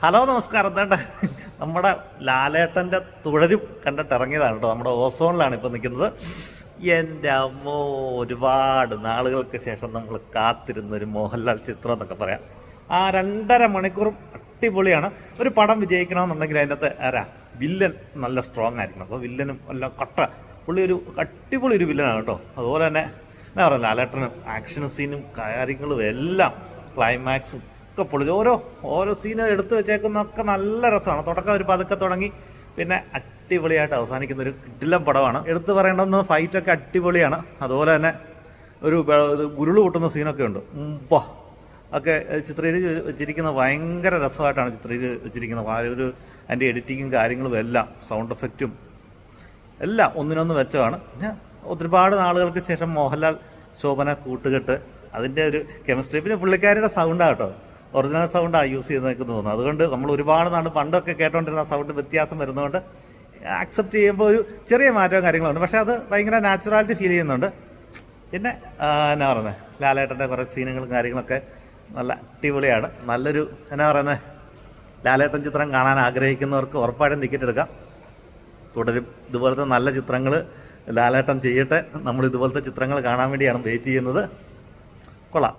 Hello നമസ്കാരം. എന്താ നമ്മുടെ ലാലേട്ടൻ്റെ തുടരും കണ്ടിട്ട് ഇറങ്ങിയതാണ് കേട്ടോ. നമ്മുടെ ഓസോണിലാണ് ഇപ്പോൾ നിൽക്കുന്നത്. എൻ്റെ അമ്മോ, ഒരുപാട് നാളുകൾക്ക് ശേഷം നമ്മൾ കാത്തിരുന്നൊരു മോഹൻലാൽ ചിത്രം എന്നൊക്കെ പറയാം. ആ 2.5 മണിക്കൂറും അടിപൊളിയാണ്. ഒരു പടം വിജയിക്കണമെന്നുണ്ടെങ്കിൽ അതിനകത്ത് വില്ലൻ നല്ല സ്ട്രോങ് ആയിരിക്കണം. അപ്പോൾ വില്ലനും എല്ലാം പുള്ളി ഒരു അടിപൊളി ഒരു വില്ലനാണ് കേട്ടോ. അതുപോലെ തന്നെ എന്താ പറയുക, ലാലേട്ടനും ആക്ഷൻ സീനും കാര്യങ്ങളും എല്ലാം ക്ലൈമാക്സും ഒക്കെ പൊളി. ഓരോ സീനും എടുത്തു വെച്ചേക്കുന്നതൊക്കെ നല്ല രസമാണ്. തുടക്കം ഒരു പതുക്കെ തുടങ്ങി പിന്നെ അടിപൊളിയായിട്ട് അവസാനിക്കുന്ന ഒരു കിടിലൻ പടമാണ്. എടുത്തു പറയേണ്ടുന്ന ഫൈറ്റൊക്കെ അടിപൊളിയാണ്. അതുപോലെ തന്നെ ഒരു ഉരുള് പൊട്ടുന്ന സീനൊക്കെ ഉണ്ട്. ഒക്കെ ചിത്രീകരിച്ച് വെച്ചിരിക്കുന്ന ഭയങ്കര രസമായിട്ടാണ് ചിത്രീകരിച്ച് വെച്ചിരിക്കുന്നത്. ഒരു അതിൻ്റെ എഡിറ്റിങ്ങും കാര്യങ്ങളും എല്ലാം സൗണ്ട് എഫക്റ്റും എല്ലാം ഒന്നിനൊന്ന് വെച്ചതാണ്. പിന്നെ ഒരുപാട് നാളുകൾക്ക് ശേഷം മോഹൻലാൽ ശോഭന കൂട്ടുകെട്ട്, അതിൻ്റെ ഒരു കെമിസ്ട്രി, പിന്നെ പുള്ളിക്കാരുടെ സൗണ്ടാണ് കേട്ടോ, ഒറിജിനൽ സൗണ്ടാണ് യൂസ് ചെയ്തെന്നൊക്കെ തോന്നുന്നു. അതുകൊണ്ട് നമ്മൾ ഒരുപാട് നാൾ പണ്ടൊക്കെ കേട്ടോണ്ടിരുന്ന സൗണ്ട് വ്യത്യാസം വരുന്നതുകൊണ്ട് ആക്സെപ്റ്റ് ചെയ്യുമ്പോൾ ഒരു ചെറിയ മാറ്റവും കാര്യങ്ങളുണ്ട്. പക്ഷേ അത് ഭയങ്കര നാച്ചുറാലിറ്റി ഫീൽ ചെയ്യുന്നുണ്ട്. പിന്നെ എന്നാ പറയുന്നത്, ലാലേട്ടൻ്റെ കുറേ സീനുകളും കാര്യങ്ങളൊക്കെ നല്ല അടിപൊളിയാണ്. നല്ലൊരു എന്നാ പറയുന്നത്, ലാലേട്ടൻ ചിത്രം കാണാൻ ആഗ്രഹിക്കുന്നവർക്ക് ഉറപ്പായിട്ടും ടിക്കറ്റ് എടുക്കാം. തുടരും ഇതുപോലത്തെ നല്ല ചിത്രങ്ങൾ ലാലേട്ടൻ ചെയ്യട്ടെ. നമ്മൾ ഇതുപോലത്തെ ചിത്രങ്ങൾ കാണാൻ വേണ്ടിയാണ് വെയിറ്റ് ചെയ്യുന്നത്. കൊള്ളാം.